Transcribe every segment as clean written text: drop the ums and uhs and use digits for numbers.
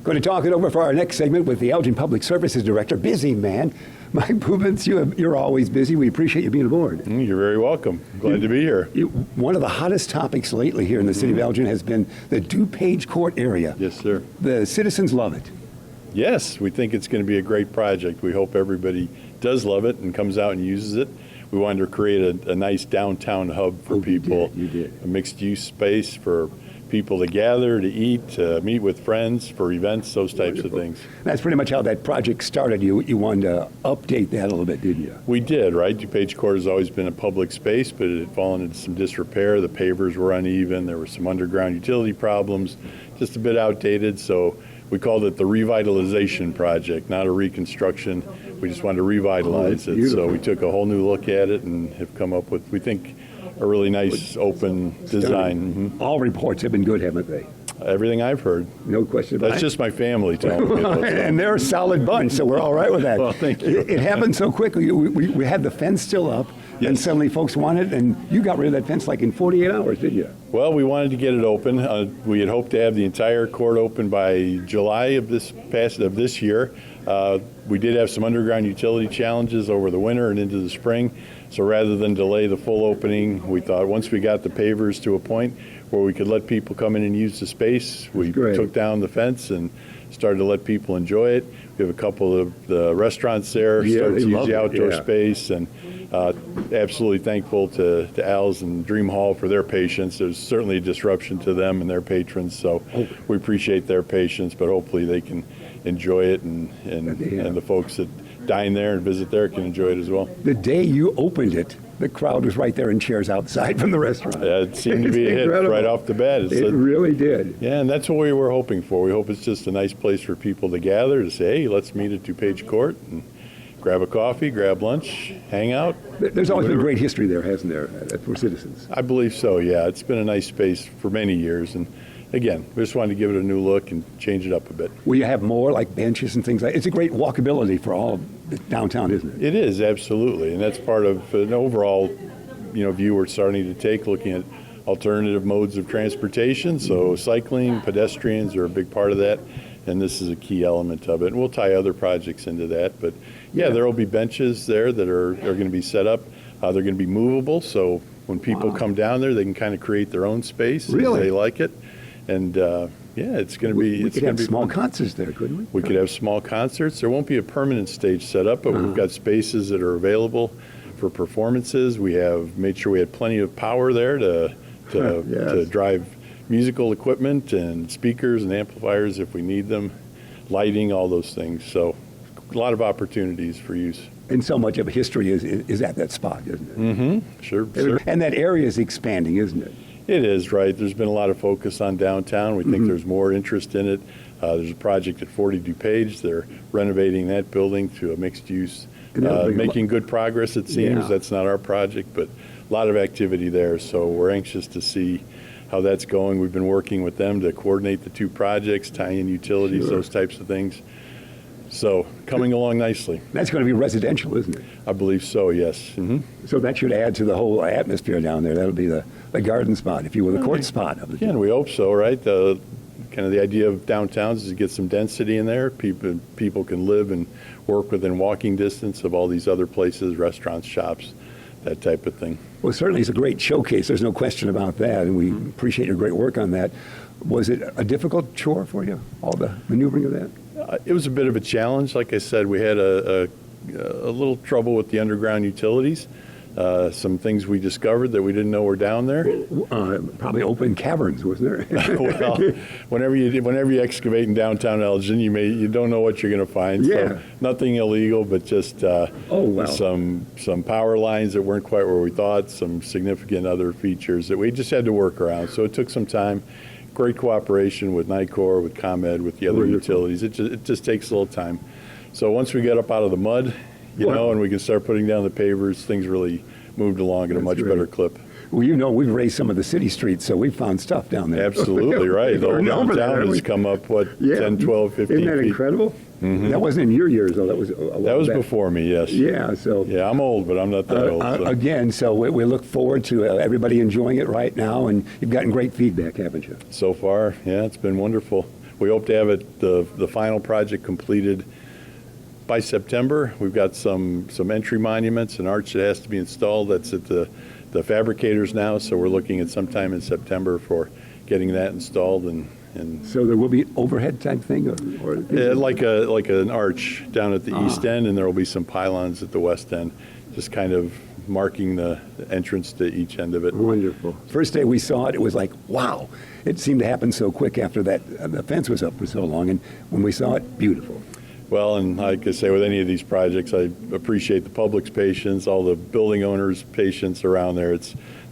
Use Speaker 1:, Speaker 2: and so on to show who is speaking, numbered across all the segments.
Speaker 1: Going to talk it over for our next segment with the Elgin Public Services Director, busy man, Mike Bubens. You're always busy. We appreciate you being aboard.
Speaker 2: You're very welcome. Glad to be here.
Speaker 1: One of the hottest topics lately here in the city of Elgin has been the DuPage Court area.
Speaker 2: Yes, sir.
Speaker 1: The citizens love it.
Speaker 2: Yes, we think it's going to be a great project. We hope everybody does love it and comes out and uses it. We wanted to create a nice downtown hub for people.
Speaker 1: You did.
Speaker 2: A mixed-use space for people to gather, to eat, to meet with friends, for events, those types of things.
Speaker 1: That's pretty much how that project started. You wanted to update that a little bit, didn't you?
Speaker 2: We did, right? DuPage Court has always been a public space, but it had fallen into some disrepair. The pavers were uneven. There were some underground utility problems, just a bit outdated. So we called it the revitalization project, not a reconstruction. We just wanted to revitalize it.
Speaker 1: Beautiful.
Speaker 2: So we took a whole new look at it and have come up with, we think, a really nice open design.
Speaker 1: All reports have been good, haven't they?
Speaker 2: Everything I've heard.
Speaker 1: No question about it.
Speaker 2: That's just my family telling me those.
Speaker 1: And they're a solid bunch, so we're all right with that.
Speaker 2: Well, thank you.
Speaker 1: It happened so quickly. We had the fence still up, and suddenly folks wanted it, and you got rid of that fence like in 48 hours, didn't you?
Speaker 2: Well, we wanted to get it open. We had hoped to have the entire court open by July of this year. We did have some underground utility challenges over the winter and into the spring. So rather than delay the full opening, we thought once we got the pavers to a point where we could let people come in and use the space, we took down the fence and started to let people enjoy it. We have a couple of the restaurants there, started to use the outdoor space, and absolutely thankful to Al's and Dream Hall for their patience. There's certainly a disruption to them and their patrons, so we appreciate their patience, but hopefully they can enjoy it, and the folks that dine there and visit there can enjoy it as well.
Speaker 1: The day you opened it, the crowd was right there in chairs outside from the restaurant.
Speaker 2: It seemed to be a hit right off the bat.
Speaker 1: It really did.
Speaker 2: Yeah, and that's what we were hoping for. We hope it's just a nice place for people to gather, to say, hey, let's meet at DuPage Court and grab a coffee, grab lunch, hang out.
Speaker 1: There's always been great history there, hasn't there, for citizens?
Speaker 2: I believe so, yeah. It's been a nice space for many years, and again, we just wanted to give it a new look and change it up a bit.
Speaker 1: Will you have more like benches and things like that? It's a great walkability for all of downtown, isn't it?
Speaker 2: It is, absolutely, and that's part of an overall, view we're starting to take, looking at alternative modes of transportation. So cycling, pedestrians are a big part of that, and this is a key element of it. And we'll tie other projects into that, but there will be benches there that are going to be set up. They're going to be movable, so when people come down there, they can kind of create their own space if they like it. And it's going to be.
Speaker 1: We could have small concerts there, couldn't we?
Speaker 2: We could have small concerts. There won't be a permanent stage set up, but we've got spaces that are available for performances. We have made sure we had plenty of power there to drive musical equipment and speakers and amplifiers if we need them, lighting, all those things. So a lot of opportunities for use.
Speaker 1: And so much of history is at that spot, isn't it?
Speaker 2: Mm-hmm. Sure.
Speaker 1: And that area is expanding, isn't it?
Speaker 2: It is, right. There's been a lot of focus on downtown. We think there's more interest in it. There's a project at 40 DuPage. They're renovating that building to a mixed use, making good progress, it seems. That's not our project, but a lot of activity there. So we're anxious to see how that's going. We've been working with them to coordinate the two projects, tie in utilities, those types of things. So coming along nicely.
Speaker 1: That's going to be residential, isn't it?
Speaker 2: I believe so, yes.
Speaker 1: Mm-hmm. So that should add to the whole atmosphere down there. That'll be the garden spot, if you will, the court spot of the
Speaker 2: and we hope so, right? Kind of the idea of downtowns is to get some density in there. People can live and work within walking distance of all these other places, restaurants, shops, that type of thing.
Speaker 1: Well, certainly it's a great showcase. There's no question about that, and we appreciate your great work on that. Was it a difficult chore for you, all the maneuvering of that?
Speaker 2: It was a bit of a challenge. Like I said, we had a little trouble with the underground utilities. Some things we discovered that we didn't know were down there.
Speaker 1: Probably open caverns, wasn't there?
Speaker 2: Well, whenever you excavate in downtown Elgin, you don't know what you're going to find. So nothing illegal, but just some power lines that weren't quite where we thought. Some significant other features that we just had to work around. So it took some time. Great cooperation with NICOR, with ComEd, with the other utilities. It just takes a little time. So once we get up out of the mud, and we can start putting down the pavers, things really moved along at a much better clip.
Speaker 1: Well, we've raised some of the city streets, so we've found stuff down there.
Speaker 2: Absolutely, right. The whole downtown has come up, 10, 12, 15 feet.
Speaker 1: Isn't that incredible? That wasn't in your years, though. That was
Speaker 2: That was before me, yes.
Speaker 1: Yeah, so
Speaker 2: Yeah, I'm old, but I'm not that old. So.
Speaker 1: again, so we look forward to everybody enjoying it right now, and you've gotten great feedback, haven't you?
Speaker 2: So far, yeah, it's been wonderful. We hope to have it the final project completed by September. We've got some entry monuments, an arch that has to be installed. That's at the fabricators now, so we're looking at sometime in September for getting that installed and
Speaker 1: So there will be overhead type thing, or
Speaker 2: like an arch down at the east end, and there will be some pylons at the west end, just kind of marking the entrance to each end of it.
Speaker 1: Wonderful. First day we saw it, it was like, wow. It seemed to happen so quick after that the fence was up for so long, and when we saw it, beautiful.
Speaker 2: Well, and like I say, with any of these projects, I appreciate the public's patience, all the building owners' patience around there.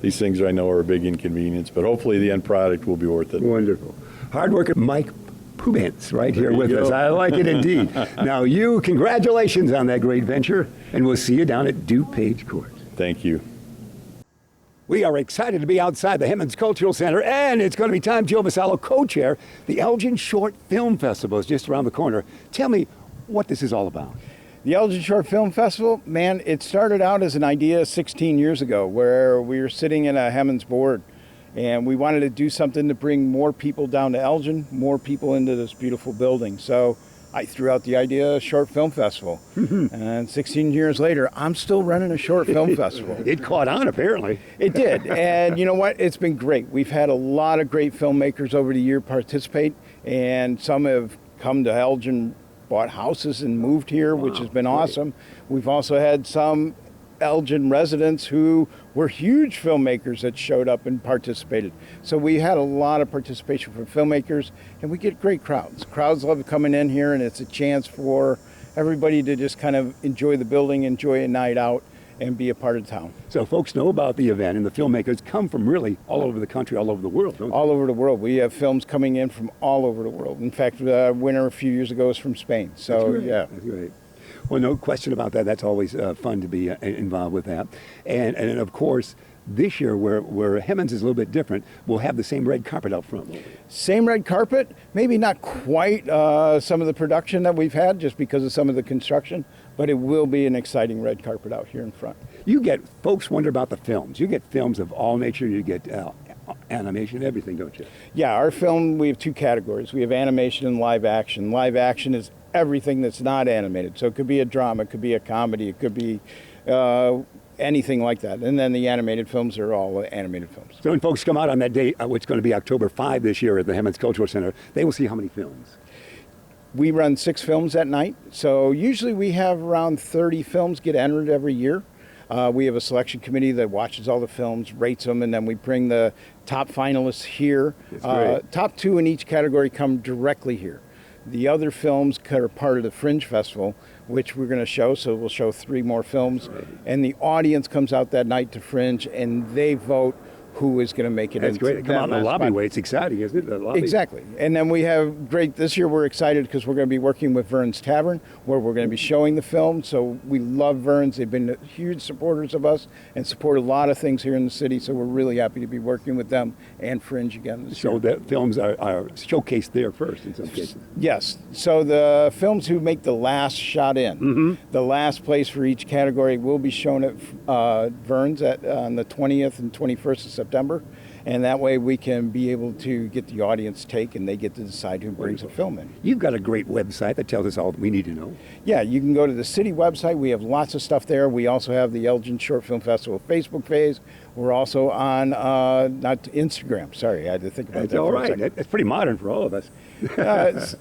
Speaker 2: These things I know are a big inconvenience, but hopefully the end product will be worth it.
Speaker 1: Wonderful. Hard worker Mike Pubance right here with
Speaker 2: go.
Speaker 1: us. I like it indeed. Now you, congratulations on that great venture, and we'll see you down at DuPage Court.
Speaker 2: Thank you.
Speaker 1: We are excited to be outside the Hemmons Cultural Center, and it's going to be time Joe Vasallo, co-chair. The Elgin Short Film Festival is just around the corner. Tell me what this is all about.
Speaker 3: The Elgin Short Film Festival, man, it started out as an idea 16 years ago where we were sitting in a Hemmons board and we wanted to do something to bring more people down to Elgin, more people into this beautiful building. So I threw out the idea of Short Film Festival. And 16 years later, I'm still running a short film festival.
Speaker 1: It caught on, apparently.
Speaker 3: It did. And you know what? It's been great. We've had a lot of great filmmakers over the year participate, and some have come to Elgin, bought houses and moved here, which has been awesome. We've also had some Elgin residents who were huge filmmakers that showed up and participated. So we had a lot of participation from filmmakers, and we get great crowds. Crowds love coming in here, and it's a chance for everybody to just kind of enjoy the building, enjoy a night out, and be a part of town.
Speaker 1: So folks know about the event, and the filmmakers come from really all over the country, all over the world, don't they?
Speaker 3: All over the world. We have films coming in from all over the world. In fact, the winner a few years ago was from Spain. So, yeah.
Speaker 1: That's great. Well, no question about that. That's always fun to be involved with that. And of course, this year, where Hemmons is a little bit different, we'll have the same red carpet out front.
Speaker 3: Same red carpet, maybe not quite some of the production that we've had just because of some of the construction, but it will be an exciting red carpet out here in front.
Speaker 1: You get, folks wonder about the films. You get films of all nature. You get animation, everything, don't you?
Speaker 3: Yeah, our film, we have two categories. We have animation and live action. Live action is everything that's not animated. So it could be a drama, it could be a comedy, it could be anything like that. And then the animated films are all animated films.
Speaker 1: So when folks come out on that day, which is going to be October 5 this year at the Hemmons Cultural Center, they will see how many films?
Speaker 3: We run 6 films at night. So usually we have around 30 films get entered every year. We have a selection committee that watches all the films, rates them, and then we bring the top finalists here. Top 2 in each category come directly here. The other films are part of the Fringe Festival, which we're going to show, so we'll show 3 more films. And the audience comes out that night to Fringe, and they vote who is going to make it.
Speaker 1: That's great. Come out in the lobby way. It's exciting, isn't it? The lobby.
Speaker 3: Exactly. And then we have this year we're excited because we're going to be working with Vern's Tavern, where we're going to be showing the film. So we love Vern's. They've been huge supporters of us and support a lot of things here in the city. So we're really happy to be working with them and Fringe again this year.
Speaker 1: So the films are showcased there first in some cases.
Speaker 3: Yes. So the films who make the last shot in, the last place for each category will be shown at Vern's on the 20th and 21st of September. And that way we can be able to get the audience take, and they get to decide who brings a film in.
Speaker 1: You've got a great website that tells us all that we need to know.
Speaker 3: Yeah, you can go to the city website. We have lots of stuff there. We also have the Elgin Short Film Festival Facebook page. We're also on, not Instagram. Sorry, I had to think about that.
Speaker 1: That's all right. It's pretty modern for all of us.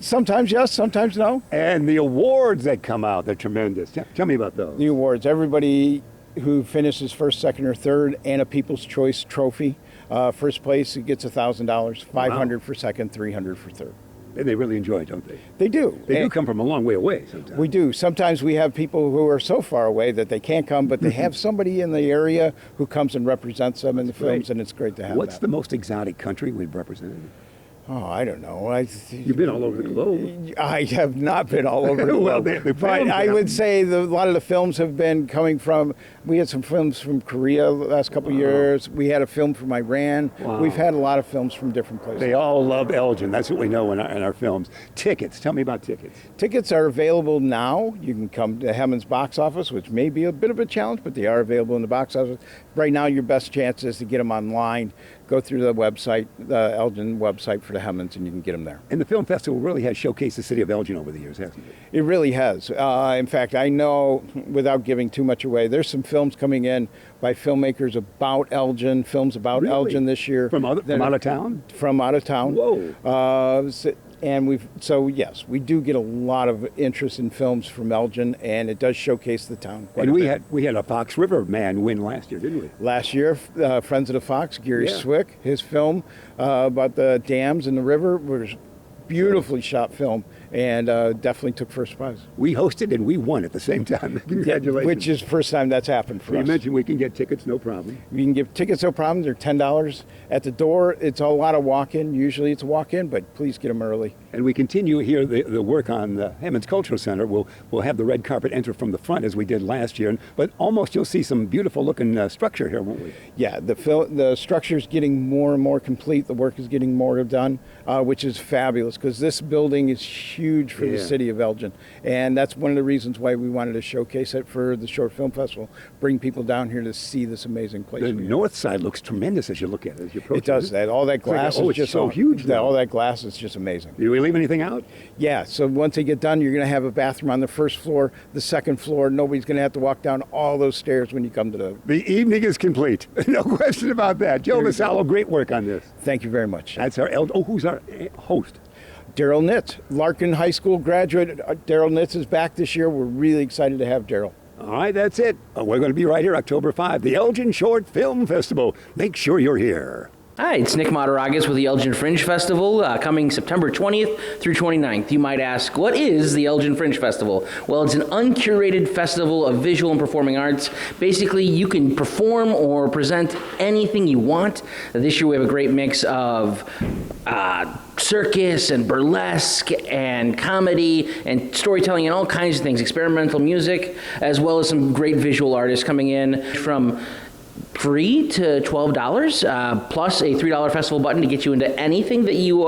Speaker 3: Sometimes yes, sometimes no.
Speaker 1: And the awards that come out, they're tremendous. Tell me about those.
Speaker 3: The awards. Everybody who finishes first, second, or third, and a People's Choice trophy. First place gets $1,000, $500 for second, $300 for third.
Speaker 1: And they really enjoy it, don't they?
Speaker 3: They do.
Speaker 1: They do come from a long way away sometimes.
Speaker 3: We do. Sometimes we have people who are so far away that they can't come, but they have somebody in the area who comes and represents them in the films, and it's great to have
Speaker 1: What's
Speaker 3: that.
Speaker 1: the most exotic country we've represented?
Speaker 3: Oh, I don't know.
Speaker 1: You've been all over the globe.
Speaker 3: I have not been all over the
Speaker 1: Well,
Speaker 3: globe.
Speaker 1: the
Speaker 3: But
Speaker 1: films
Speaker 3: I
Speaker 1: have.
Speaker 3: would say a lot of the films have been coming from, we had some films from Korea the last couple of years. We had a film from Iran.
Speaker 1: Wow.
Speaker 3: We've had a lot of films from different places.
Speaker 1: They all love Elgin. That's what we know in our films. Tickets. Tell me about tickets.
Speaker 3: Tickets are available now. You can come to Hammond's box office, which may be a bit of a challenge, but they are available in the box office. Right now, your best chance is to get them online. Go through the website, the Elgin website for the Hammonds, and you can get them there.
Speaker 1: And the film festival really has showcased the city of Elgin over the years, hasn't it?
Speaker 3: It really has. In fact, I know, without giving too much away, there's some films coming in by filmmakers about Elgin, films about
Speaker 1: Really?
Speaker 3: Elgin this year.
Speaker 1: From out of town?
Speaker 3: From out of town.
Speaker 1: Whoa.
Speaker 3: And yes, we do get a lot of interest in films from Elgin, and it does showcase the town quite
Speaker 1: And
Speaker 3: a bit.
Speaker 1: we had a Fox River man win last year, didn't we?
Speaker 3: Last year, Friends of the Fox, Gary
Speaker 1: Yeah.
Speaker 3: Swick, his film about the dams in the river was beautifully shot film, and definitely took first prize.
Speaker 1: We hosted and we won at the same time. Congratulations.
Speaker 3: Which is the first time that's happened for
Speaker 1: You
Speaker 3: us.
Speaker 1: mentioned we can get tickets, no problem.
Speaker 3: You can give tickets, no problem. They're $10 at the door. It's a lot of walk-in. Usually it's a walk-in, but please get them early.
Speaker 1: And we continue here the work on the Hammond's Cultural Center. We'll have the red carpet enter from the front as we did last year. But almost you'll see some beautiful looking structure here, won't we?
Speaker 3: Yeah, the structure's getting more and more complete. The work is getting more done, which is fabulous because this building is huge for the
Speaker 1: Yeah.
Speaker 3: city of Elgin. And that's one of the reasons why we wanted to showcase it for the Short Film Festival, bring people down here to see this amazing place.
Speaker 1: The
Speaker 3: we have.
Speaker 1: north side looks tremendous as you look at it, as you approach
Speaker 3: It does.
Speaker 1: isn't
Speaker 3: That all that glass
Speaker 1: oh,
Speaker 3: is
Speaker 1: it's
Speaker 3: just
Speaker 1: so huge now.
Speaker 3: All that glass is just amazing.
Speaker 1: Did we leave anything out?
Speaker 3: Yeah, so once they get done, you're going to have a bathroom on the first floor, the second floor. Nobody's going to have to walk down all those stairs when you come to the...
Speaker 1: The evening is complete. No question about that. Joe
Speaker 3: There you go.
Speaker 1: Vasallo, great work on this.
Speaker 3: Thank you very much.
Speaker 1: That's who's our host?
Speaker 3: Daryl Nitz, Larkin High School graduate. Daryl Nitz is back this year. We're really excited to have Daryl.
Speaker 1: All right, that's it. We're going to be right here October 5, the Elgin Short Film Festival. Make sure you're here.
Speaker 4: Hi, it's Nick Mataragas with the Elgin Fringe Festival, coming September 20th through 29th. You might ask, what is the Elgin Fringe Festival? Well, it's an uncurated festival of visual and performing arts. Basically, you can perform or present anything you want. This year we have a great mix of circus and burlesque and comedy and storytelling and all kinds of things, experimental music, as well as some great visual artists coming in from free to $12, plus a $3 festival button to get you into anything that you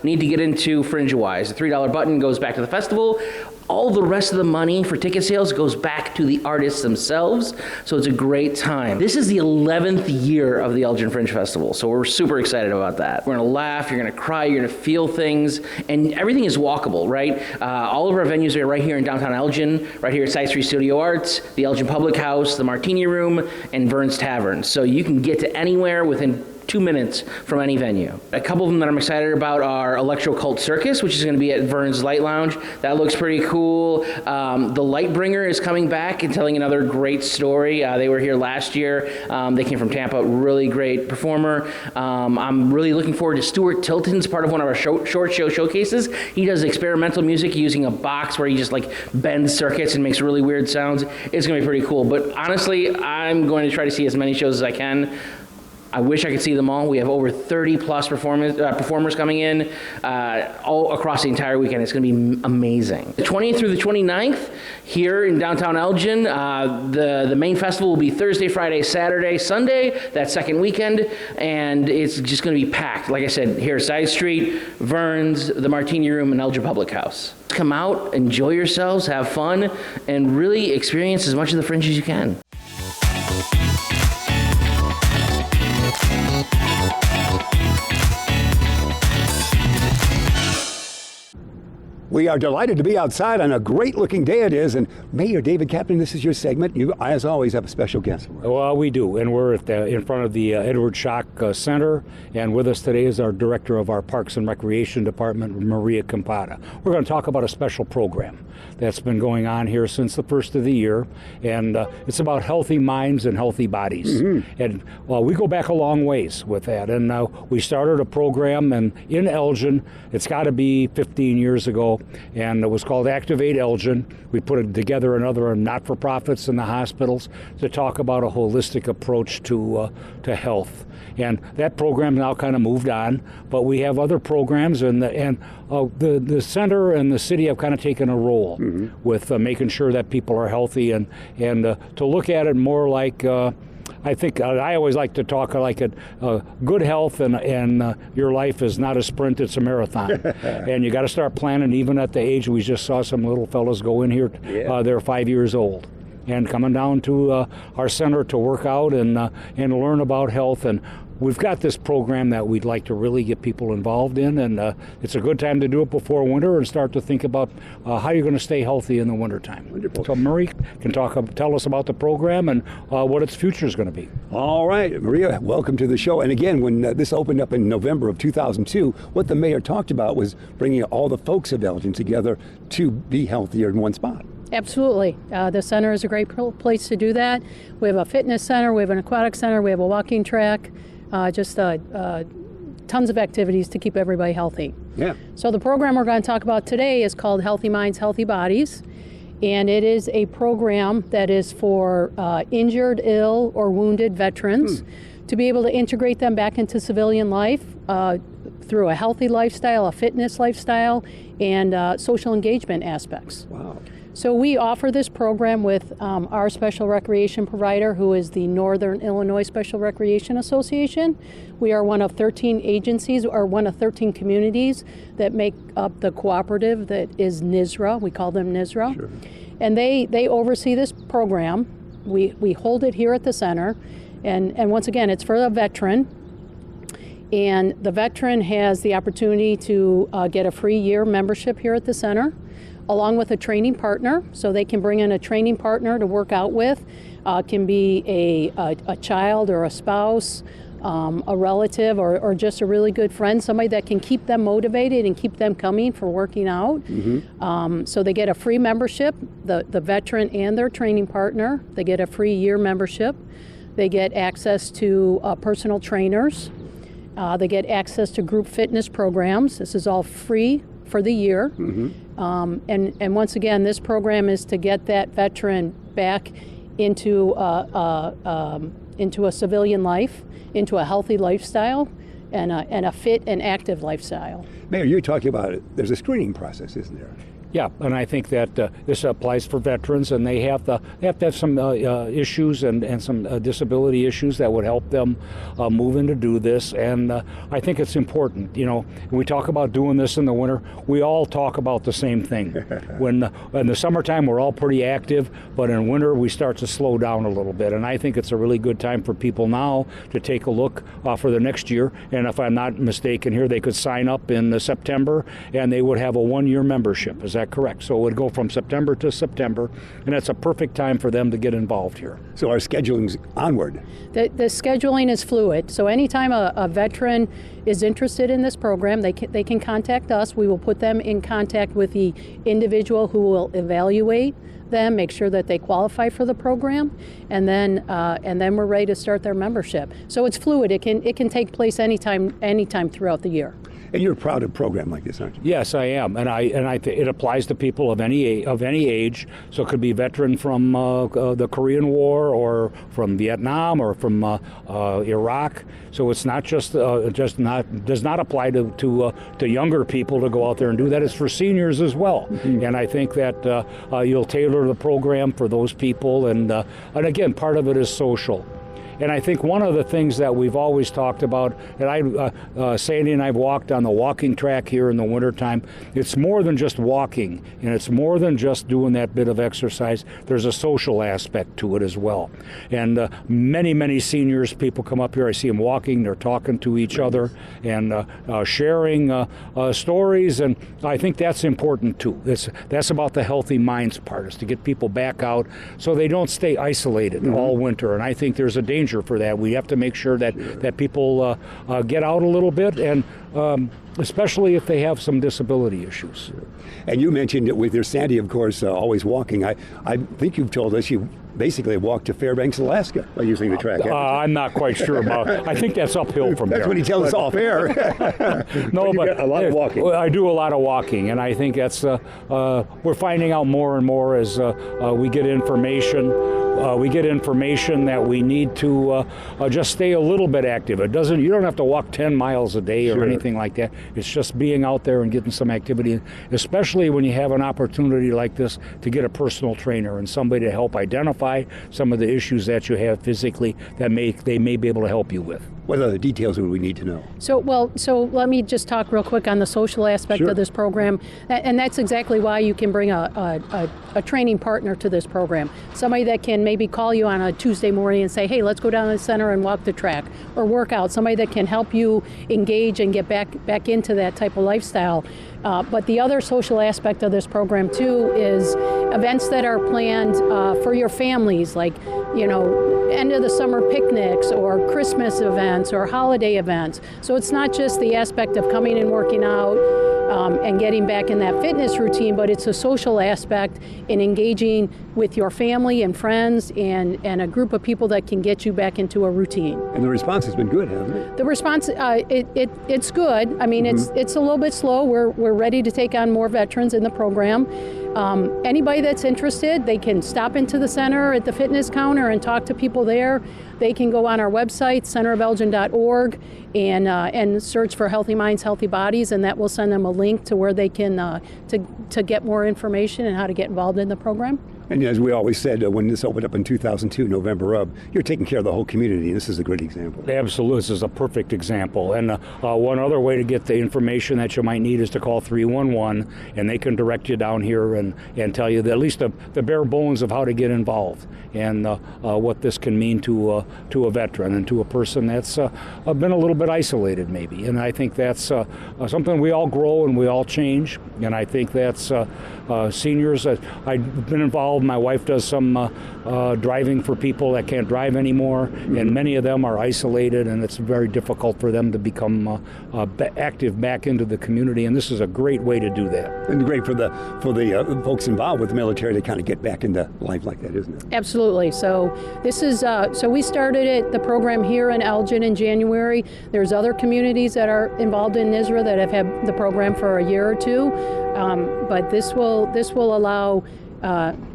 Speaker 4: need to get into fringe-wise. The $3 button goes back to the festival. All the rest of the money for ticket sales goes back to the artists themselves, so it's a great time. This is the 11th year of the Elgin Fringe Festival, so we're super excited about that. We're gonna laugh, you're gonna cry, you're gonna feel things, and everything is walkable, right? All of our venues are right here in downtown Elgin, right here at Side Street Studio Arts, the Elgin Public House, the Martini Room, and Vern's Tavern. So you can get to anywhere within 2 minutes from any venue. A couple of them that I'm excited about are Electro Cult Circus, which is going to be at Vern's Light Lounge. That looks pretty cool. The Lightbringer is coming back and telling another great story. They were here last year. They came from Tampa. Really great performer. I'm really looking forward to Stuart Tilton's part of one of our short show showcases. He does experimental music using a box where he just like bends circuits and makes really weird sounds. It's going to be pretty cool. But honestly, I'm going to try to see as many shows as I can. I wish I could see them all. We have over 30 plus performers coming in all across the entire weekend. It's going to be amazing. The 20th through the 29th here in downtown Elgin. The main festival will be Thursday, Friday, Saturday, Sunday, that second weekend, and it's just going to be packed. Like I said, here Side Street, Vern's, the Martini Room, and Elgin Public House. Come out, enjoy yourselves, have fun, and really experience as much of the Fringe as you can.
Speaker 1: We are delighted to be outside on a great-looking day it is, and Mayor David Kaplan, this is your segment. You, as always, have a special guest.
Speaker 5: Well, we do, and we're in front of the Edward Schock Center, and with us today is our Director of our Parks and Recreation Department, Maria Campata. We're going to talk about a special program that's been going on here since the first of the year, and it's about healthy minds and healthy bodies. Mm-hmm. And well, we go back a long ways with that, and we started a program in Elgin. It's got to be 15 years ago. and it was called Activate Elgin. We put together another not-for-profits in the hospitals to talk about a holistic approach to health. And that program now kind of moved on, but we have other programs, and the center and the city have kind of taken a role with making sure that people are healthy, and to look at it more like. I think I always like to talk like good health and your life is not a sprint, it's a marathon. And you got to start planning even at the age. We just saw some little fellas go in here. They're 5 years old and coming down to our center to work out and learn about health. And we've got this program that we'd like to really get people involved in, and it's a good time to do it before winter and start to think about how you're going to stay healthy in the wintertime.
Speaker 1: Wonderful.
Speaker 5: So Marie can tell us about the program and what its future is going to be.
Speaker 1: All right, Maria, welcome to the show. And again, when this opened up in November of 2002, what the mayor talked about was bringing all the folks of Elgin together to be healthier in one spot.
Speaker 6: Absolutely. The center is a great place to do that. We have a fitness center, we have an aquatic center, we have a walking track, tons of activities to keep everybody healthy.
Speaker 1: Yeah.
Speaker 6: So the program we're going to talk about today is called Healthy Minds, Healthy Bodies. And it is a program that is for injured, ill, or wounded veterans to be able to integrate them back into civilian life through a healthy lifestyle, a fitness lifestyle, and social engagement aspects.
Speaker 1: Wow.
Speaker 6: So we offer this program with our special recreation provider, who is the Northern Illinois Special Recreation Association. We are one of 13 agencies, or one of 13 communities that make up the cooperative that is NISRA. We call them NISRA.
Speaker 1: Sure.
Speaker 6: And they oversee this program. We hold it here at the center. And once again, it's for a veteran. And the veteran has the opportunity to get a free year membership here at the center, along with a training partner. So they can bring in a training partner to work out with. Can be a child or a spouse, a relative, or just a really good friend, somebody that can keep them motivated and keep them coming for working out. So they get a free membership, the veteran and their training partner. They get a free year membership. They get access to personal trainers. They get access to group fitness programs. This is all free for the year. And once again, this program is to get that veteran back into a civilian life, into a healthy lifestyle, and a fit and active lifestyle.
Speaker 1: Mayor, you're talking about it. There's a screening process, isn't there?
Speaker 5: Yeah, and I think that this applies for veterans, and they have to have some issues and some disability issues that would help them move in to do this. And I think it's important. You know, when we talk about doing this in the winter, we all talk about the same thing. When in the summertime, we're all pretty active, but in winter, we start to slow down a little bit. And I think it's a really good time for people now to take a look for the next year. And if I'm not mistaken here, they could sign up in September, and they would have a one-year membership. Is that correct? So it would go from September to September, and that's a perfect time for them to get involved here.
Speaker 1: So our scheduling's onward.
Speaker 6: The scheduling is fluid. So anytime a veteran is interested in this program, they can contact us. We will put them in contact with the individual who will evaluate them, make sure that they qualify for the program, and then we're ready to start their membership. So it's fluid. It can take place anytime throughout the year.
Speaker 1: And you're proud of a program like this, aren't you?
Speaker 5: Yes, I am, and it applies to people of any age. So it could be a veteran from the Korean War, or from Vietnam, or from Iraq. So it's not does not apply to younger people to go out there and do that. It's for seniors as well. And I think that you'll tailor the program for those people. And again, part of it is social. And I think one of the things that we've always talked about, and Sandy and I've walked on the walking track here in the wintertime, it's more than just walking, and it's more than just doing that bit of exercise. There's a social aspect to it as well. And many seniors, people come up here, I see them walking, they're talking to each other, and sharing stories, and I think that's important too. That's about the healthy minds part, is to get people back out so they don't stay isolated all winter. And I think there's a danger for that. We have to make sure that people get out a little bit, and especially if they have some disability issues.
Speaker 1: And you mentioned it with your Sandy, of course, always walking. I think you've told us you basically walked to Fairbanks, Alaska by using the track.
Speaker 5: I'm not quite sure about. I think that's uphill from
Speaker 1: That's
Speaker 5: there.
Speaker 1: what he tells us off air.
Speaker 5: No,
Speaker 1: you
Speaker 5: but
Speaker 1: get a lot of walking.
Speaker 5: I do a lot of walking, and I think that's we're finding out more and more as we get information. We get information that we need to just stay a little bit active. It doesn't. You don't have to walk 10 miles a day or anything like that. It's just being out there and getting some activity, especially when you have an opportunity like this to get a personal trainer and somebody to help identify some of the issues that you have physically that they may be able to help you with.
Speaker 1: What other details would we need to know?
Speaker 6: So let me just talk real quick on the social aspect
Speaker 1: Sure.
Speaker 6: of this program, and that's exactly why you can bring a training partner to this program. Somebody that can maybe call you on a Tuesday morning and say, hey, let's go down to the center and walk the track or work out. Somebody that can help you engage and get back into that type of lifestyle. But the other social aspect of this program too is events that are planned for your families, like end of the summer picnics or Christmas events or holiday events. So it's not just the aspect of coming and working out and getting back in that fitness routine, but it's a social aspect in engaging with your family and friends and a group of people that can get you back into a routine.
Speaker 1: And the response has been good, hasn't it?
Speaker 6: The response, it's good. I mean, it's a little bit slow. We're ready to take on more veterans in the program. Anybody that's interested, they can stop into the center at the fitness counter and talk to people there. They can go on our website, centerofelgin.org, and search for Healthy Minds, Healthy Bodies, and that will send them a link to where they can to get more information and how to get involved in the program.
Speaker 1: And as we always said, when this opened up in 2002, November of, you're taking care of the whole community. This is a great example.
Speaker 5: Absolutely, this is a perfect example. And one other way to get the information that you might need is to call 311, and they can direct you down here and tell you at least the bare bones of how to get involved and what this can mean to a veteran and to a person that's been a little bit isolated maybe. And I think that's something we all grow and we all change. And I think that's seniors. I've been involved. My wife does some driving for people that can't drive anymore, and many of them are isolated, and it's very difficult for them to become active back into the community. And this is a great way to do that.
Speaker 1: And great for the folks involved with the military to kind of get back into life like that, isn't it?
Speaker 6: Absolutely. So this is so we started the program here in Elgin in January. There's other communities that are involved in NISRA that have had the program for a year or two, but this will allow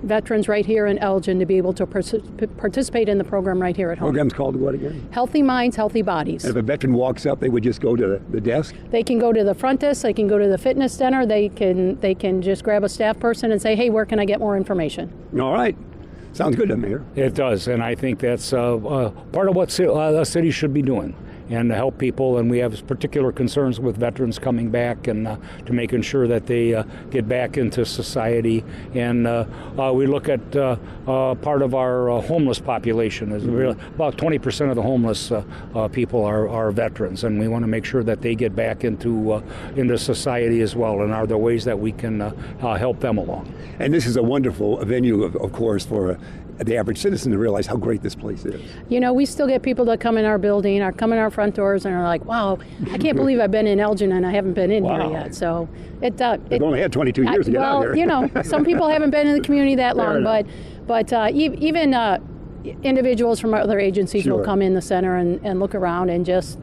Speaker 6: veterans right here in Elgin to be able to participate in the program right here at home.
Speaker 1: Program's called what again?
Speaker 6: Healthy Minds, Healthy Bodies.
Speaker 1: And if a veteran walks up, they would just go to the desk?
Speaker 6: They can go to the front desk, they can go to the fitness center, they can just grab a staff person and say, hey, where can I get more information?
Speaker 1: All right. Sounds good to me.
Speaker 5: It does, and I think that's part of what a city should be doing, and to help people. And we have particular concerns with veterans coming back and to making sure that they get back into society. And we look at part of our homeless population is about 20% of the homeless people are veterans, and we want to make sure that they get back into society as well. And are there ways that we can help them along?
Speaker 1: And this is a wonderful venue, of course, for the average citizen to realize how great this place is.
Speaker 6: We still get people that come in our building or come in our front doors and are like, wow, I can't believe I've been in Elgin and I haven't been in here yet. So
Speaker 1: They've only had 22 years to get out here.
Speaker 6: Some people haven't been in the community that long, but even individuals from other agencies will come in the center and look around and just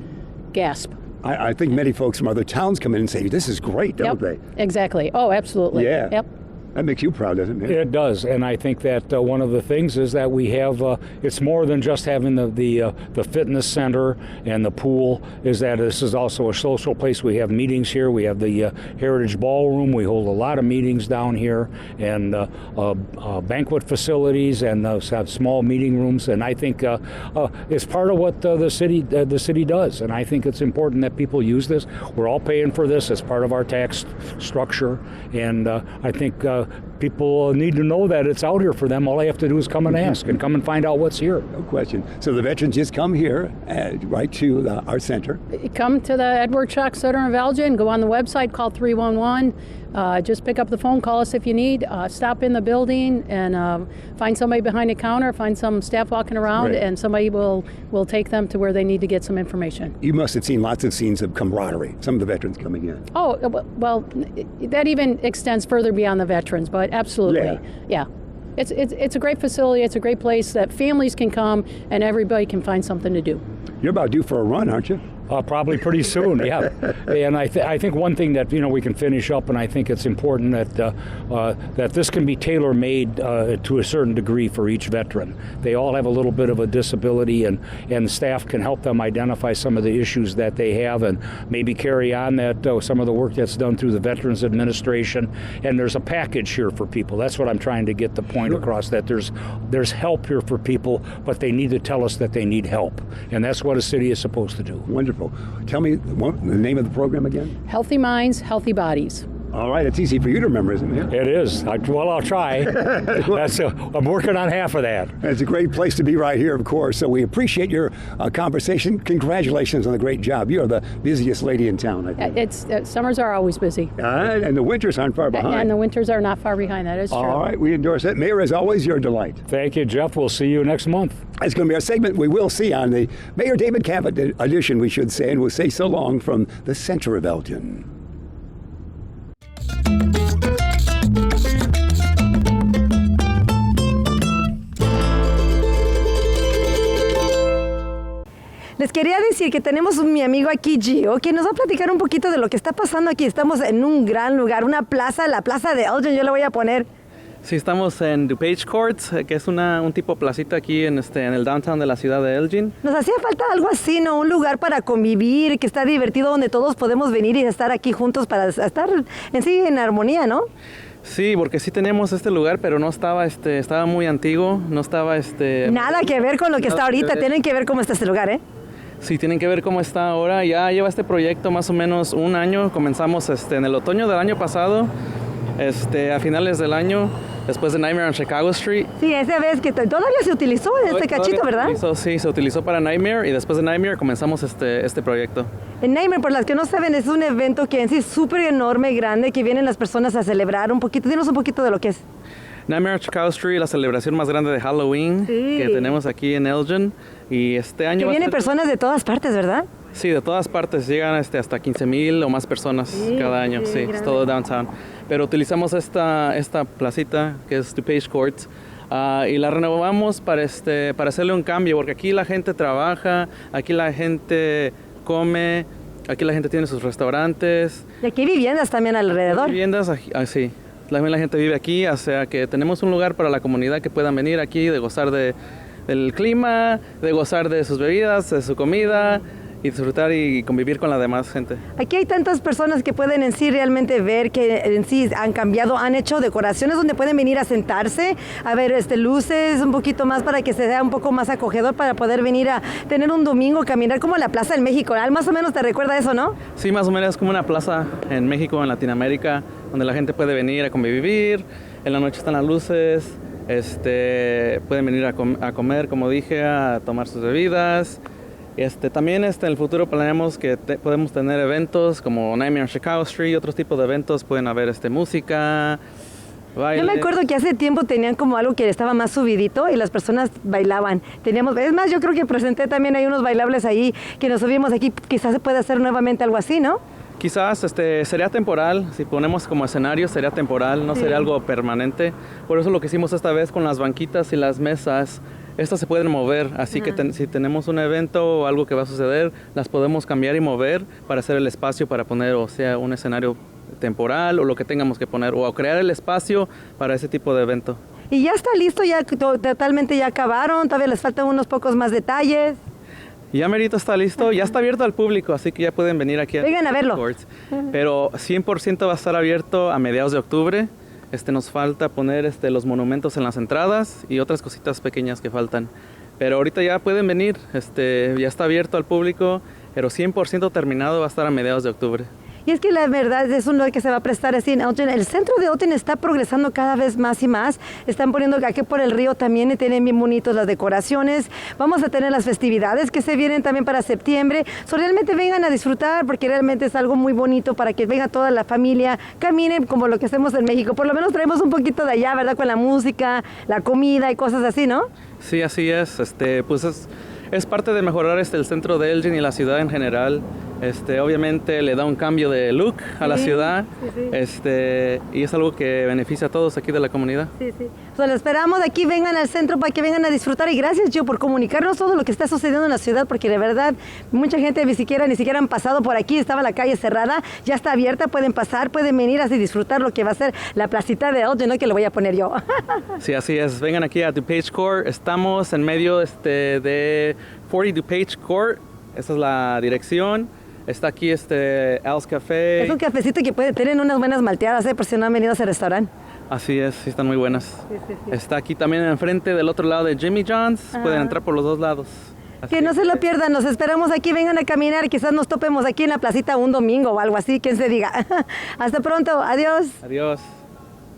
Speaker 6: gasp.
Speaker 1: I think many folks from other towns come in and say, this is great, don't they?
Speaker 6: Exactly. Oh, absolutely.
Speaker 1: Yeah.
Speaker 6: Yep.
Speaker 1: That makes you proud, doesn't it?
Speaker 5: It does, and I think that one of the things is that we have, it's more than just having the fitness center and the pool, is that this is also a social place. We have meetings here. We have the Heritage Ballroom. We hold a lot of meetings down here, and banquet facilities, and have small meeting rooms, and I think it's part of what the city does, and I think it's important that people use this. We're all paying for this as part of our tax structure, and I think people need to know that it's out here for them. All they have to do is come and ask and come and find out what's here.
Speaker 1: No question. So the veterans just come here, right to our center.
Speaker 6: Come to the Edward Schock Center of Elgin, go on the website, call 311. Just pick up the phone, call us if you need. Stop in the building and find somebody behind the counter, find some staff walking around,
Speaker 1: Right.
Speaker 6: and somebody will take them to where they need to get some information.
Speaker 1: You must have seen lots of scenes of camaraderie, some of the veterans coming in.
Speaker 6: Oh, well, that even extends further beyond the veterans, but absolutely. Yeah. It's a great facility. It's a great place that families can come and everybody can find something to do.
Speaker 1: You're about due for a run, aren't you?
Speaker 5: Probably pretty soon, yeah. And I think one thing that we can finish up, and I think it's important that this can be tailor-made to a certain degree for each veteran. They all have a little bit of a disability, and staff can help them identify some of the issues that they have, and maybe carry on that some of the work that's done through the Veterans Administration. And there's a package here for people. That's what I'm trying to get the point across. That there's help here for people, but they need to tell us that they need help, and that's what a city is supposed to do.
Speaker 1: Wonderful. Tell me the name of the program again.
Speaker 6: Healthy minds, healthy bodies.
Speaker 1: All right, it's easy for you to remember, isn't it?
Speaker 5: It is. I'll try. I'm working on half of that.
Speaker 1: It's a great place to be right here, of course. So we appreciate your conversation. Congratulations on the great job. You're the busiest lady in town, I think.
Speaker 6: Summers are always busy.
Speaker 1: And the winters aren't far behind.
Speaker 6: And the winters are not far behind. That is true.
Speaker 1: All right, we endorse it. Mayor, as always, your delight.
Speaker 5: Thank you, Jeff. We'll see you next month.
Speaker 1: It's going to be our segment we will see on the Mayor David Cavett edition, we should say, and we'll say so long from the center of Elgin.
Speaker 7: Les quería decir que tenemos mi amigo aquí, Gio, que nos va a platicar un poquito de lo que está pasando aquí. Estamos en un gran lugar, una plaza, la plaza de Elgin, yo le voy a poner.
Speaker 8: Sí, estamos en DuPage Courts, que es un tipo placita aquí en el downtown de la ciudad de Elgin.
Speaker 7: Nos hacía falta algo así, ¿no? Un lugar para convivir, que está divertido, donde todos podemos venir y estar aquí juntos para estar en sí en armonía, ¿no?
Speaker 8: Sí, porque sí tenemos este lugar, pero no estaba, estaba muy antiguo, no estaba,
Speaker 7: Nada que ver con lo que está ahorita, tienen que ver cómo está este lugar, ¿eh?
Speaker 8: Sí, tienen que ver cómo está ahora. Ya lleva este proyecto más o menos un año. Comenzamos en el otoño del año pasado, a finales del año, después de Nightmare on Chicago Street.
Speaker 7: Sí, esa vez que todavía se utilizó este cachito, ¿verdad?
Speaker 8: Sí, se utilizó para Nightmare y después de Nightmare comenzamos este proyecto.
Speaker 7: En Nightmare, por las que no saben, es un evento que en sí es súper enorme, grande, que vienen las personas a celebrar un poquito. Dinos un poquito de lo que es.
Speaker 8: Nightmare on Chicago Street, la celebración más grande de Halloween que tenemos aquí en Elgin. Y este año...
Speaker 7: Que vienen personas de todas partes, ¿verdad?
Speaker 8: Sí, de todas partes. Llegan hasta 15,000 o más personas cada año. Sí, es todo downtown. Pero utilizamos esta placita que es DuPage Courts y la renovamos para hacerle un cambio, porque aquí la gente trabaja, aquí la gente come, aquí la gente tiene sus restaurantes.
Speaker 7: Y aquí hay viviendas también alrededor.
Speaker 8: Viviendas, sí. También la gente vive aquí, o sea que tenemos un lugar para la comunidad que puedan venir aquí, de gozar del clima, de gozar de sus bebidas, de su comida y disfrutar y convivir con la demás gente.
Speaker 7: Aquí hay tantas personas que pueden en sí realmente ver que en sí han cambiado, han hecho decoraciones donde pueden venir a sentarse, a ver luces un poquito más para que se vea un poco más acogedor, para poder venir a tener un domingo, caminar como la Plaza del México. Más o menos te recuerda eso, ¿no?
Speaker 8: Sí, más o menos es como una plaza en México, en Latinoamérica, donde la gente puede venir a convivir, en la noche están las luces, pueden venir a comer, como dije, a tomar sus bebidas. También en el futuro planeamos que podemos tener eventos como Nightmare on Chicago Street y otros tipos de eventos. Pueden haber música, baile.
Speaker 7: Yo me acuerdo que hace tiempo tenían como algo que estaba más subidito y las personas bailaban. Es más, yo creo que presenté también hay unos bailables ahí que nos subimos aquí. Quizás se pueda hacer nuevamente algo así, ¿no?
Speaker 8: Quizás sería temporal, si ponemos como escenario sería temporal, no sería algo permanente. Por eso lo que hicimos esta vez con las banquitas y las mesas, estas se pueden mover, así que si tenemos un evento o algo que va a suceder, las podemos cambiar y mover para hacer el espacio para poner, o sea, un escenario temporal o lo que tengamos que poner, o crear el espacio para ese tipo de evento.
Speaker 7: Y ya está listo, ya totalmente ya acabaron, todavía les faltan unos pocos más detalles.
Speaker 8: Ya merito está listo, ya está abierto al público, así que ya pueden venir aquí.
Speaker 7: Vengan a verlo.
Speaker 8: Pero 100% va a estar abierto a mediados de octubre. Nos falta poner los monumentos en las entradas y otras cositas pequeñas que faltan. Pero ahorita ya pueden venir, ya está abierto al público, pero 100% terminado va a estar a mediados de octubre.
Speaker 7: Y es que la verdad es un lugar que se va a prestar así en Elgin. El centro de Elgin está progresando cada vez más y más. Están poniendo aquí por el río también y tienen bien bonitos las decoraciones. Vamos a tener las festividades que se vienen también para septiembre. Realmente vengan a disfrutar porque realmente es algo muy bonito para que venga toda la familia, caminen como lo que hacemos en México. Por lo menos traemos un poquito de allá, ¿verdad? Con la música, la comida y cosas así, ¿no?
Speaker 8: Sí, así es. Pues es parte de mejorar el centro de Elgin y la ciudad en general. Obviamente le da un cambio de look a la ciudad. Y es algo que beneficia a todos aquí de la comunidad.
Speaker 7: Sí. Lo esperamos aquí, vengan al centro para que vengan a disfrutar. Y gracias, Joe, por comunicarnos todo lo que está sucediendo en la ciudad, porque de verdad mucha gente ni siquiera han pasado por aquí. Estaba la calle cerrada, ya está abierta, pueden pasar, pueden venir así disfrutar lo que va a ser la placita de Elgin, ¿no? Que lo voy a poner yo.
Speaker 8: Sí, así es. Vengan aquí a DuPage Court. Estamos en medio de 40 DuPage Court. Esa es la dirección. Está aquí Al's Café.
Speaker 7: Es un cafecito que puede tener unas buenas malteadas, por si no han venido a ese restaurante.
Speaker 8: Así es, sí están muy buenas.
Speaker 7: Sí.
Speaker 8: Está aquí también enfrente del otro lado de Jimmy John's. Pueden entrar por los dos lados.
Speaker 7: Que no se lo pierdan, nos esperamos aquí, vengan a caminar, quizás nos topemos aquí en la placita un domingo o algo así, quien se diga. Hasta pronto, adiós.
Speaker 8: Adiós.